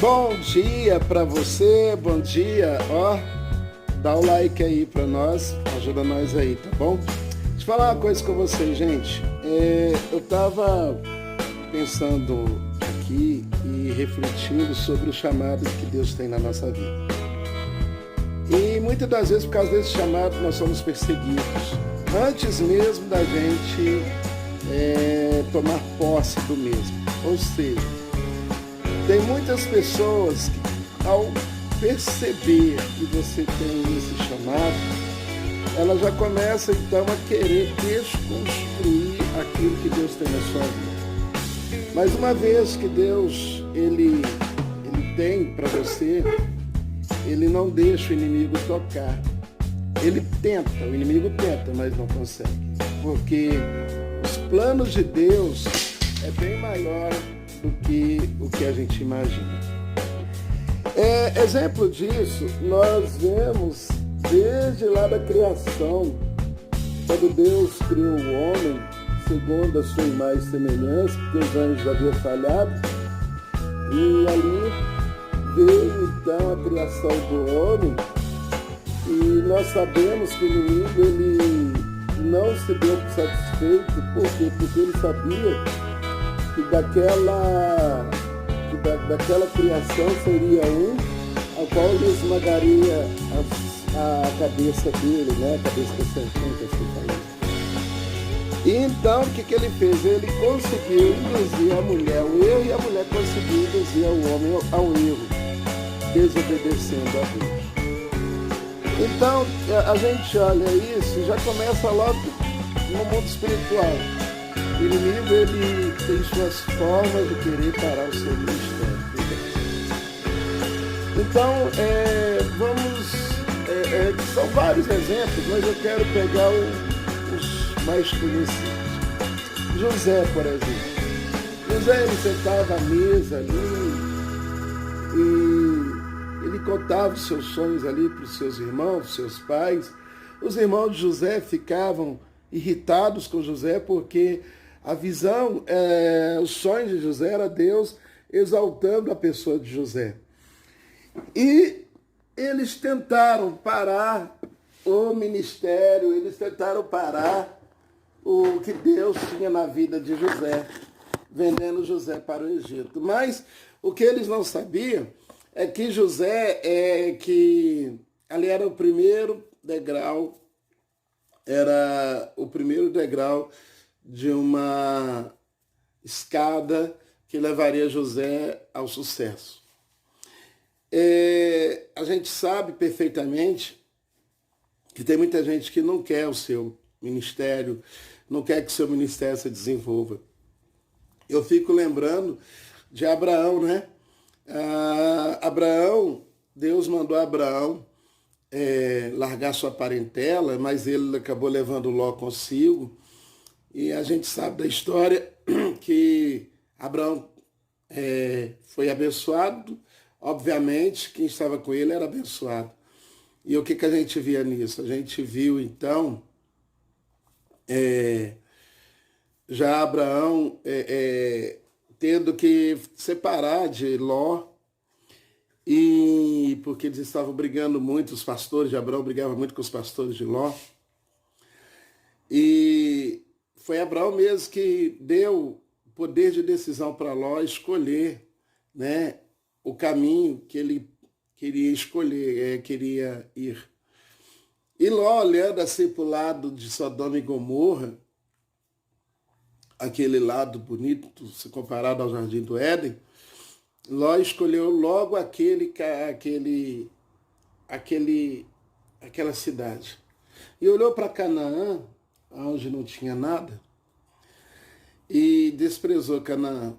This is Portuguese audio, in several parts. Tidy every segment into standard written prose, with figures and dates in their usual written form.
Bom dia para você, bom dia, ó, dá o like aí para nós, ajuda nós aí, tá bom? Deixa eu falar uma coisa com vocês, gente, eu tava pensando aqui e refletindo sobre o chamado que Deus tem na nossa vida. E muitas das vezes, por causa desse chamado, nós somos perseguidos, antes mesmo da gente tomar posse do mesmo, ou seja, tem muitas pessoas que, ao perceber que você tem esse chamado, ela já começa então a querer desconstruir aquilo que Deus tem na sua vida. Mas uma vez que Deus ele tem para você, ele não deixa o inimigo tocar. Ele tenta, o inimigo tenta, mas não consegue. Porque os planos de Deus é bem maior do que o que a gente imagina. Exemplo disso, nós vemos desde lá da criação, quando Deus criou o homem, segundo a sua imagem e semelhança, porque os anjos haviam falhado, e ali veio então a criação do homem, e nós sabemos que o inimigo ele não se deu satisfeito, por quê? Porque ele sabia que daquela criação seria um ao qual ele esmagaria a cabeça dele, né? A cabeça da serpente, assim falando. E então, o que ele fez? Ele conseguiu induzir a mulher ao erro e a mulher conseguiu induzir o homem ao erro, desobedecendo a Deus. Então, a gente olha isso e já começa logo no mundo espiritual. O inimigo, ele tem suas formas de querer parar o seu ministério. Então, são vários exemplos, mas eu quero pegar os mais conhecidos. José, por exemplo. José, ele sentava à mesa ali e ele contava os seus sonhos ali para os seus irmãos, os seus pais. Os irmãos de José ficavam irritados com José porque a visão, o sonho de José era Deus exaltando a pessoa de José. E eles tentaram parar o ministério, eles tentaram parar o que Deus tinha na vida de José, vendendo José para o Egito. Mas o que eles não sabiam é que José, ali era o primeiro degrau de uma escada que levaria José ao sucesso. A gente sabe perfeitamente que tem muita gente que não quer o seu ministério, não quer que o seu ministério se desenvolva. Eu fico lembrando de Abraão, né? Deus mandou Abraão largar sua parentela, mas ele acabou levando Ló consigo. E a gente sabe da história que Abraão foi abençoado. Obviamente, quem estava com ele era abençoado. E o que a gente via nisso? A gente viu, então, já Abraão tendo que separar de Ló, e porque eles estavam brigando muito, os pastores de Abraão brigavam muito com os pastores de Ló. E foi Abraão mesmo que deu poder de decisão para Ló escolher, né, o caminho que ele queria escolher, queria ir. E Ló, olhando assim para o lado de Sodoma e Gomorra, aquele lado bonito, se comparado ao Jardim do Éden, Ló escolheu logo aquela cidade. E olhou para Canaã, onde não tinha nada, e desprezou Canaã.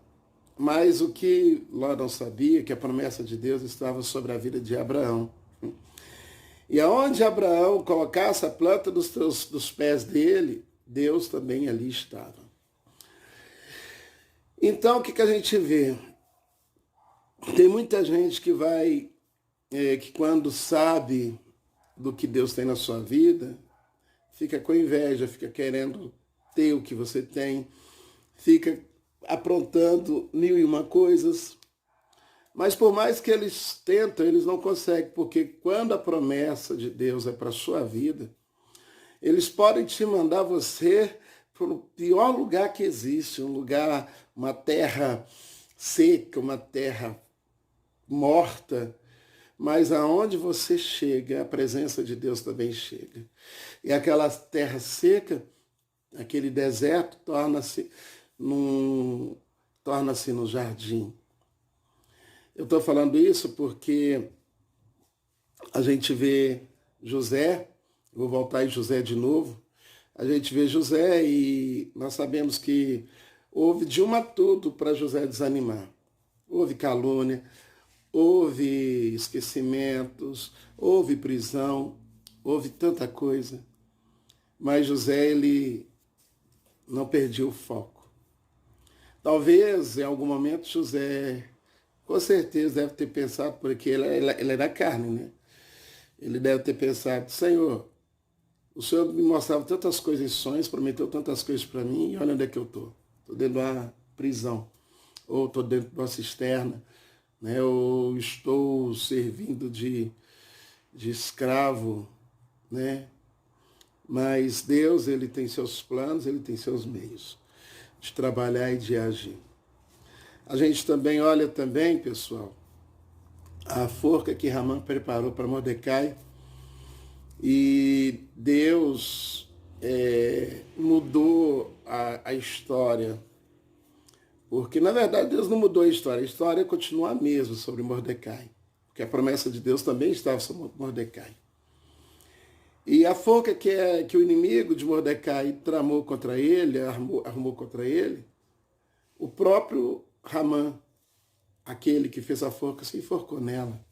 Mas o que Ló não sabia, que a promessa de Deus estava sobre a vida de Abraão. E aonde Abraão colocasse a planta dos pés dele, Deus também ali estava. Então, o que a gente vê? Tem muita gente que que quando sabe do que Deus tem na sua vida, fica com inveja, fica querendo ter o que você tem, fica aprontando mil e uma coisas, Mas por mais que eles tentam, eles não conseguem, porque quando a promessa de Deus é para a sua vida, eles podem te mandar você para o pior lugar que existe, um lugar, uma terra seca, uma terra morta, mas aonde você chega, a presença de Deus também chega. E aquela terra seca, aquele deserto, torna-se no jardim. Eu estou falando isso porque a gente vê José, vou voltar em José de novo, a gente vê José e nós sabemos que houve de uma tudo para José desanimar. Houve calúnia, houve esquecimentos, houve prisão, houve tanta coisa. Mas José, ele não perdia o foco. Talvez, em algum momento, José, com certeza, deve ter pensado, porque ele era carne, né? Ele deve ter pensado, Senhor, o Senhor me mostrava tantas coisas em sonhos, prometeu tantas coisas para mim, e olha onde é que eu estou. Estou dentro de uma prisão, ou estou dentro de uma cisterna, né? Ou estou servindo de escravo, né? Mas Deus, ele tem seus planos, ele tem seus meios de trabalhar e de agir. A gente também olha também, pessoal, a forca que Ramã preparou para Mordecai, e Deus mudou a história, porque na verdade Deus não mudou a história continua a mesma sobre Mordecai, porque a promessa de Deus também estava sobre Mordecai. E a forca que o inimigo de Mordecai tramou contra ele, armou contra ele, o próprio Ramã, aquele que fez a forca, se enforcou nela.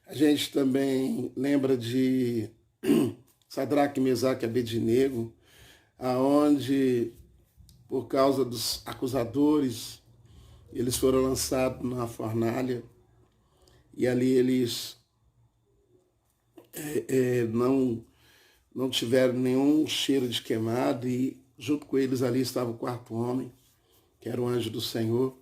A gente também lembra de Sadraque, Mesaque e Abednego, aonde, por causa dos acusadores, eles foram lançados na fornalha e ali eles não tiveram nenhum cheiro de queimado e junto com eles ali estava o quarto homem, que era o anjo do Senhor.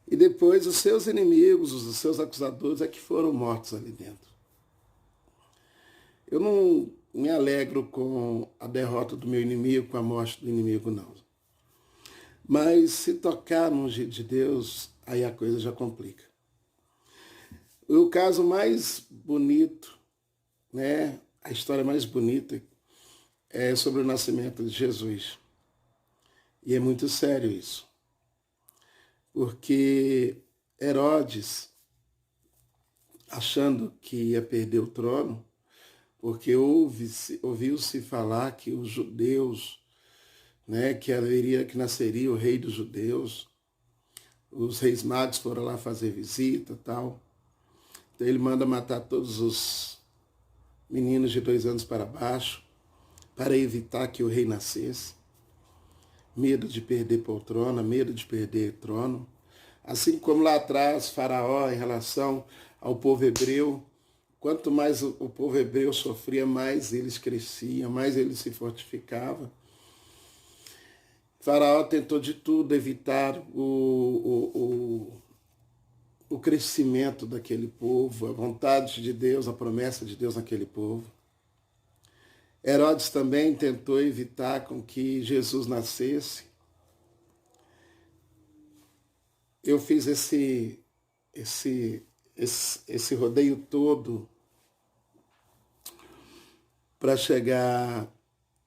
E depois os seus inimigos, os seus acusadores, é que foram mortos ali dentro. Eu não me alegro com a derrota do meu inimigo, com a morte do inimigo, não. Mas se tocar no jeito de Deus, aí a coisa já complica. O caso mais bonito, né, a história mais bonita é sobre o nascimento de Jesus. E é muito sério isso. Porque Herodes, achando que ia perder o trono, porque ouviu-se falar que os judeus, né, que nasceria o rei dos judeus, os reis magos foram lá fazer visita e tal. Então ele manda matar todos os meninos de 2 anos para baixo, para evitar que o rei nascesse. Medo de perder poltrona, medo de perder trono. Assim como lá atrás, Faraó, em relação ao povo hebreu, quanto mais o povo hebreu sofria, mais eles cresciam, mais eles se fortificavam. Faraó tentou de tudo evitar o crescimento daquele povo, a vontade de Deus, a promessa de Deus naquele povo. Herodes também tentou evitar com que Jesus nascesse. Eu fiz esse rodeio todo para chegar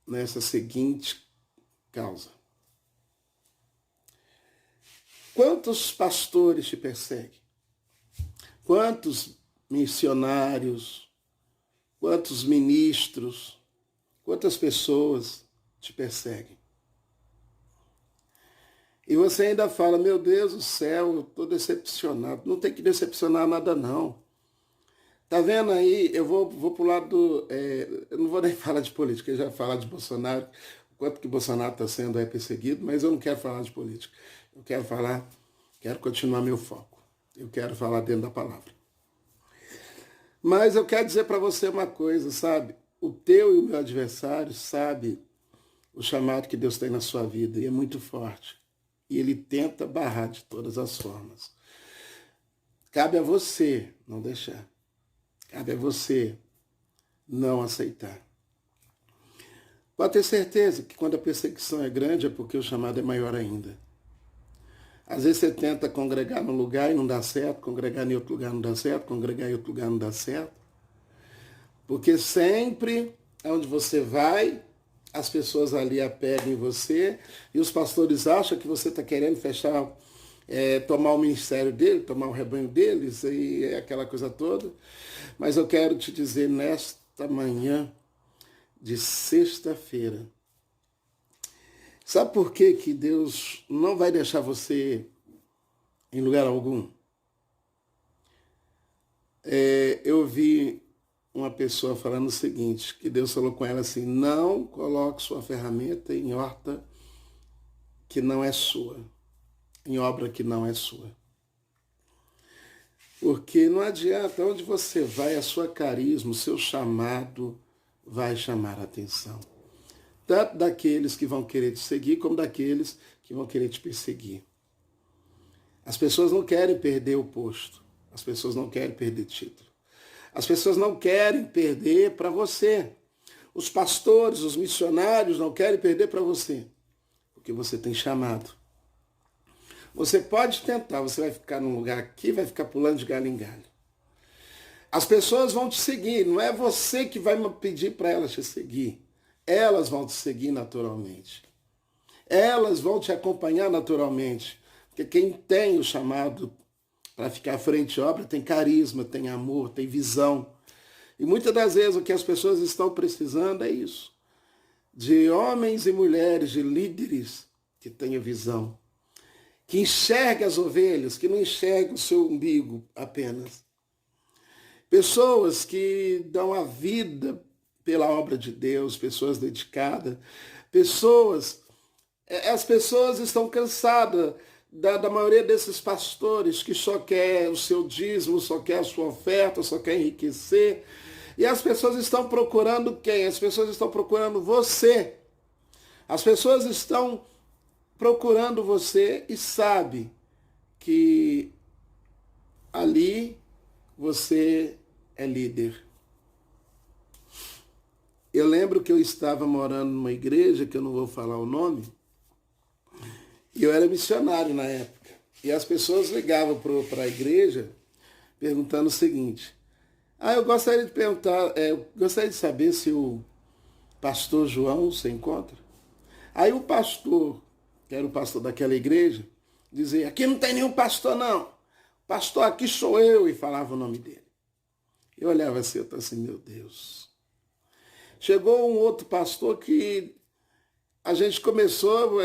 nessa seguinte causa. Quantos pastores te perseguem? Quantos missionários? Quantos ministros? Quantas pessoas te perseguem? E você ainda fala, meu Deus do céu, eu estou decepcionado. Não tem que decepcionar nada, não. Tá vendo aí? Eu vou pro lado do... eu não vou nem falar de política, eu já falar de Bolsonaro, o quanto que Bolsonaro está sendo perseguido, mas eu não quero falar de política. Eu quero continuar meu foco. Eu quero falar dentro da palavra. Mas eu quero dizer para você uma coisa, sabe? O teu e o meu adversário sabe o chamado que Deus tem na sua vida e é muito forte. E ele tenta barrar de todas as formas. Cabe a você não deixar. Cabe a você não aceitar. Pode ter certeza que quando a perseguição é grande é porque o chamado é maior ainda. Às vezes você tenta congregar num lugar e não dá certo, congregar em outro lugar não dá certo, congregar em outro lugar não dá certo. Porque sempre onde você vai, as pessoas ali apegam em você e os pastores acham que você está querendo fechar, tomar o ministério dele, tomar o rebanho deles e aquela coisa toda. Mas eu quero te dizer nesta manhã de sexta-feira, sabe por que que Deus não vai deixar você em lugar algum? Eu vi uma pessoa falando o seguinte, que Deus falou com ela assim, não coloque sua ferramenta em horta que não é sua, em obra que não é sua. Porque não adianta, onde você vai, a sua carisma, o seu chamado vai chamar a atenção. Tanto daqueles que vão querer te seguir, como daqueles que vão querer te perseguir. As pessoas não querem perder o posto. As pessoas não querem perder título. As pessoas não querem perder para você. Os pastores, os missionários não querem perder para você. Porque você tem chamado. Você pode tentar, você vai ficar num lugar aqui, vai ficar pulando de galho em galho. As pessoas vão te seguir, não é você que vai pedir para elas te seguir. Elas vão te seguir naturalmente. Elas vão te acompanhar naturalmente. Porque quem tem o chamado para ficar à frente de obra tem carisma, tem amor, tem visão. E muitas das vezes o que as pessoas estão precisando é isso. De homens e mulheres, de líderes que tenham visão. Que enxerguem as ovelhas, que não enxerguem o seu umbigo apenas. Pessoas que dão a vida pela obra de Deus, pessoas dedicadas, as pessoas estão cansadas da maioria desses pastores que só quer o seu dízimo, só quer a sua oferta, só quer enriquecer. E as pessoas estão procurando quem? As pessoas estão procurando você. As pessoas estão procurando você e sabe que ali você é líder. Eu lembro que eu estava morando numa igreja, que eu não vou falar o nome, e eu era missionário na época. E as pessoas ligavam para a igreja perguntando o seguinte, eu gostaria de perguntar, eu gostaria de saber se o pastor João se encontra. Aí o pastor, que era o pastor daquela igreja, dizia, aqui não tem nenhum pastor não, pastor aqui sou eu, e falava o nome dele. Eu olhava assim, eu estava assim, meu Deus. Chegou um outro pastor que a gente começou,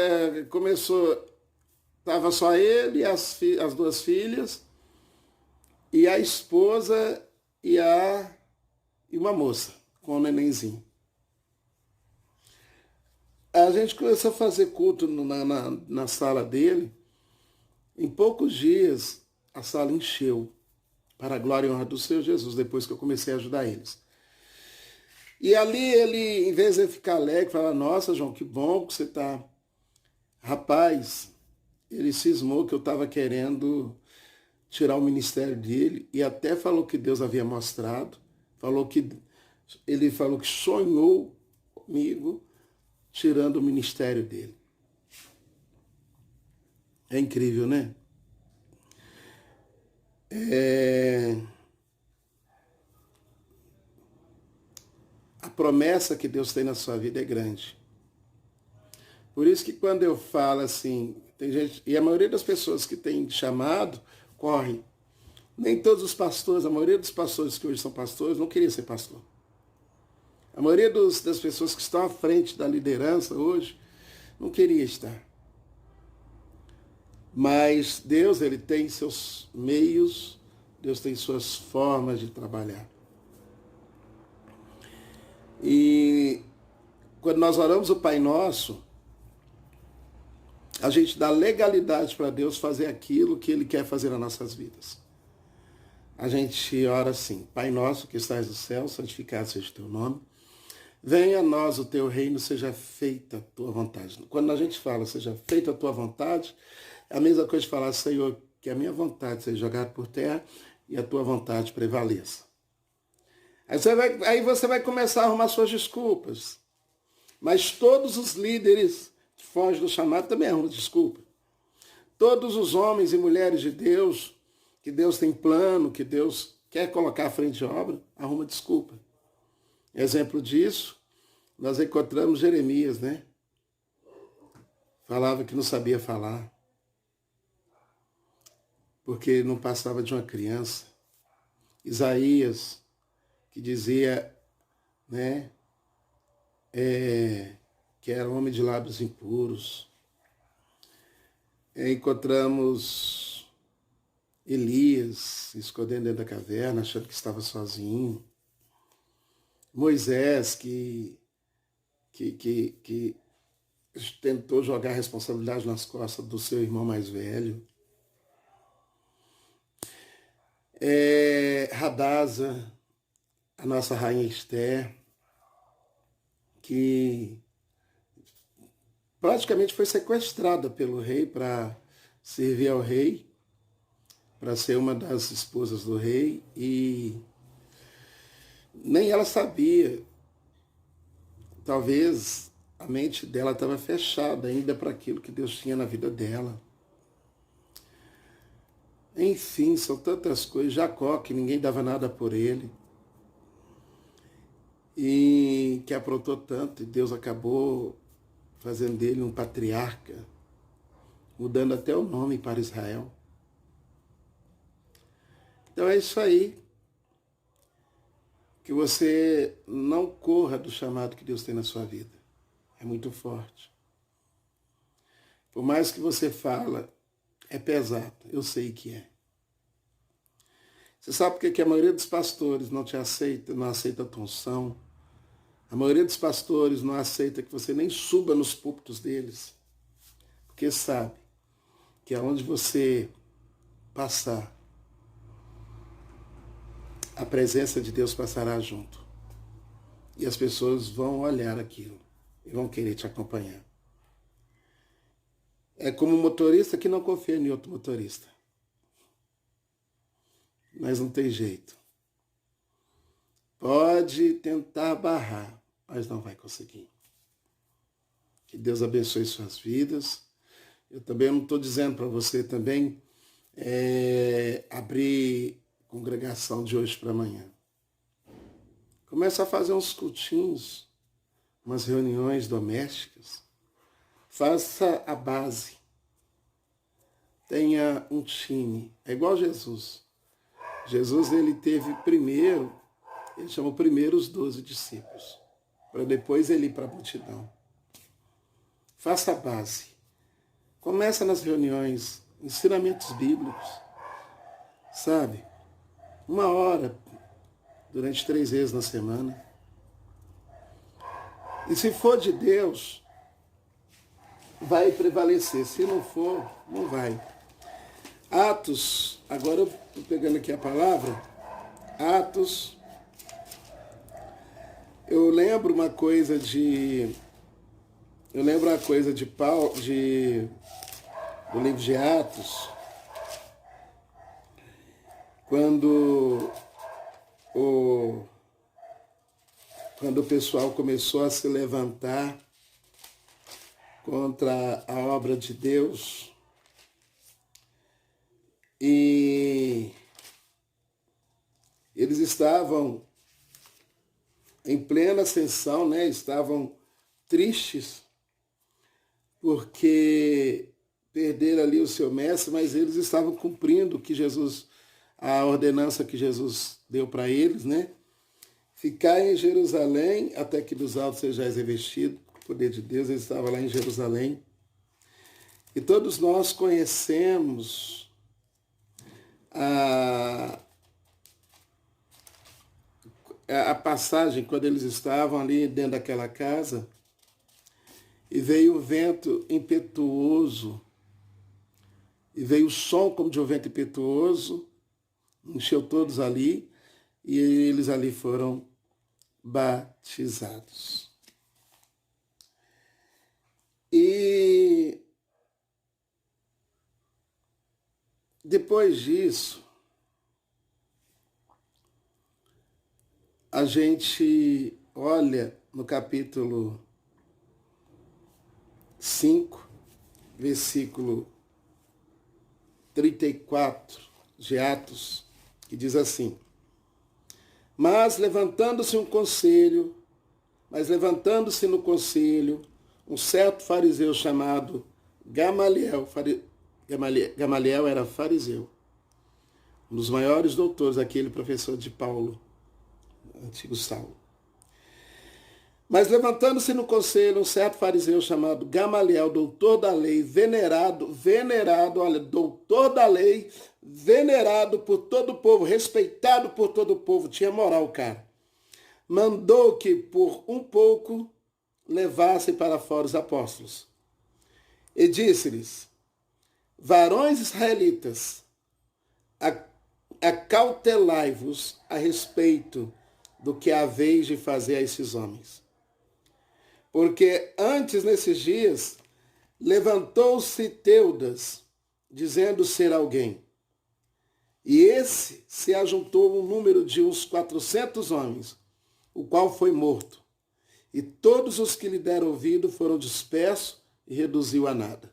estava só ele e as duas filhas, e a esposa e uma moça, com um nenenzinho. A gente começou a fazer culto na sala dele. Em poucos dias, a sala encheu, para a glória e honra do Senhor Jesus, depois que eu comecei a ajudar eles. E ali ele, em vez de ficar alegre, fala, nossa, João, que bom que você está. Rapaz, ele cismou que eu estava querendo tirar o ministério dele e até falou que Deus havia mostrado, ele falou que sonhou comigo tirando o ministério dele. É incrível, né? A promessa que Deus tem na sua vida é grande. Por isso que quando eu falo assim, tem gente, e a maioria das pessoas que tem chamado, corre. Nem todos os pastores, a maioria dos pastores que hoje são pastores, não queria ser pastor. A maioria das pessoas que estão à frente da liderança hoje, não queria estar. Mas Deus, ele tem seus meios, Deus tem suas formas de trabalhar. E quando nós oramos o Pai Nosso, a gente dá legalidade para Deus fazer aquilo que Ele quer fazer nas nossas vidas. A gente ora assim, Pai Nosso que estás no céu, santificado seja o teu nome. Venha a nós o teu reino, seja feita a tua vontade. Quando a gente fala, seja feita a tua vontade, é a mesma coisa de falar, Senhor, que a minha vontade seja jogada por terra e a tua vontade prevaleça. Aí você vai começar a arrumar suas desculpas. Mas todos os líderes que fogem do chamado também arrumam desculpa. Todos os homens e mulheres de Deus, que Deus tem plano, que Deus quer colocar à frente de obra, arruma desculpa. Exemplo disso, nós encontramos Jeremias, né? Falava que não sabia falar, porque não passava de uma criança. Isaías, que dizia, né, que era homem de lábios impuros. Encontramos Elias se escondendo dentro da caverna, achando que estava sozinho. Moisés, que tentou jogar a responsabilidade nas costas do seu irmão mais velho. Radassa, a nossa rainha Esther, que praticamente foi sequestrada pelo rei para servir ao rei, para ser uma das esposas do rei, e nem ela sabia. Talvez a mente dela estava fechada ainda para aquilo que Deus tinha na vida dela. Enfim, são tantas coisas. Jacó, que ninguém dava nada por ele, e que aprontou tanto, e Deus acabou fazendo dele um patriarca, mudando até o nome para Israel. Então é isso aí. Que você não corra do chamado que Deus tem na sua vida. É muito forte. Por mais que você fala, é pesado. Eu sei que é. Você sabe por que a maioria dos pastores não aceita a tua unção? A maioria dos pastores não aceita que você nem suba nos púlpitos deles. Porque sabe que aonde você passar, a presença de Deus passará junto. E as pessoas vão olhar aquilo e vão querer te acompanhar. É como um motorista que não confia em outro motorista. Mas não tem jeito. Pode tentar barrar, mas não vai conseguir. Que Deus abençoe suas vidas. Eu também não estou dizendo para você também abrir congregação de hoje para amanhã. Começa a fazer uns cultinhos, umas reuniões domésticas. Faça a base. Tenha um time. É igual Jesus. Jesus, ele teve primeiro, ele chamou primeiro os 12 discípulos, para depois ele ir para a multidão. Faça a base. Começa nas reuniões, ensinamentos bíblicos, sabe? 1 hora, durante 3 vezes na semana. E se for de Deus, vai prevalecer. Se não for, não vai. Atos, agora eu estou pegando aqui a palavra, Atos, eu lembro uma coisa de Paulo, do livro de Atos, quando o pessoal começou a se levantar contra a obra de Deus, e eles estavam em plena ascensão, né? Estavam tristes porque perderam ali o seu mestre, mas eles estavam cumprindo a ordenança que Jesus deu para eles, né? Ficar em Jerusalém até que dos altos sejais revestido, o poder de Deus. Eles estavam lá em Jerusalém. E todos nós conhecemos a passagem quando eles estavam ali dentro daquela casa e veio o vento impetuoso e veio o som como de um vento impetuoso, encheu todos ali e eles ali foram batizados. E depois disso, a gente olha no capítulo 5, versículo 34 de Atos, que diz assim: Mas levantando-se no conselho, um certo fariseu chamado Gamaliel, Gamaliel era fariseu, um dos maiores doutores, aquele professor de Paulo, antigo Saulo. Mas levantando-se no conselho, um certo fariseu chamado Gamaliel, doutor da lei, venerado, olha, doutor da lei, venerado por todo o povo, respeitado por todo o povo, tinha moral, cara. Mandou que por um pouco levassem para fora os apóstolos. E disse-lhes: Varões israelitas, acautelai-vos a respeito do que haveis de fazer a esses homens. Porque antes, nesses dias, levantou-se Teudas, dizendo ser alguém. E esse se ajuntou um número de uns 400 homens, o qual foi morto. E todos os que lhe deram ouvido foram dispersos e reduziu a nada.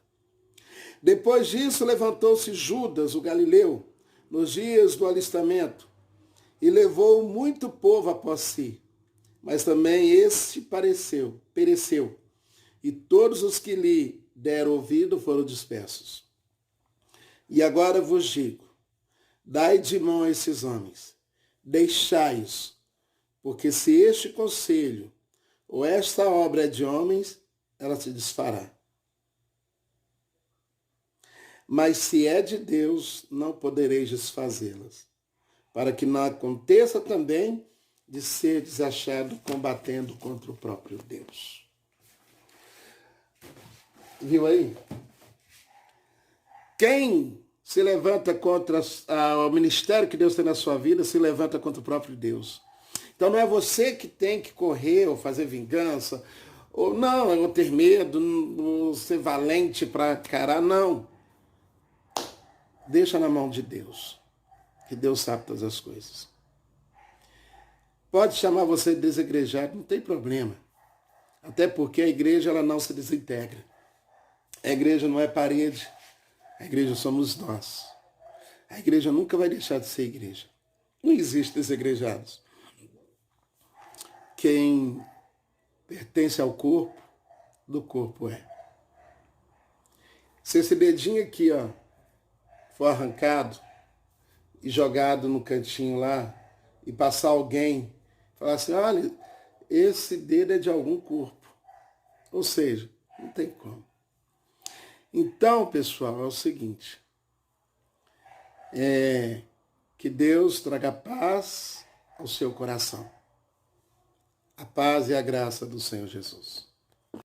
Depois disso, levantou-se Judas, o Galileu, nos dias do alistamento, e levou muito povo após si. Mas também este pereceu, e todos os que lhe deram ouvido foram dispersos. E agora vos digo, dai de mão a esses homens, deixai-os, porque se este conselho ou esta obra é de homens, ela se desfará. Mas se é de Deus, não podereis desfazê-las, para que não aconteça também de ser desachado combatendo contra o próprio Deus. Viu aí? Quem se levanta contra o ministério que Deus tem na sua vida, se levanta contra o próprio Deus. Então não é você que tem que correr ou fazer vingança, ou não, ou ter medo, ou ser valente para encarar, não. Deixa na mão de Deus, que Deus sabe todas as coisas. Pode chamar você de desegrejado, não tem problema. Até porque a igreja ela não se desintegra. A igreja não é parede, a igreja somos nós. A igreja nunca vai deixar de ser igreja. Não existe desegrejados. Quem pertence ao corpo, do corpo é. Se esse dedinho aqui, ó, for arrancado e jogado no cantinho lá, e passar alguém, falar assim, olha, esse dedo é de algum corpo. Ou seja, não tem como. Então, pessoal, é o seguinte, que Deus traga paz ao seu coração. A paz e a graça do Senhor Jesus.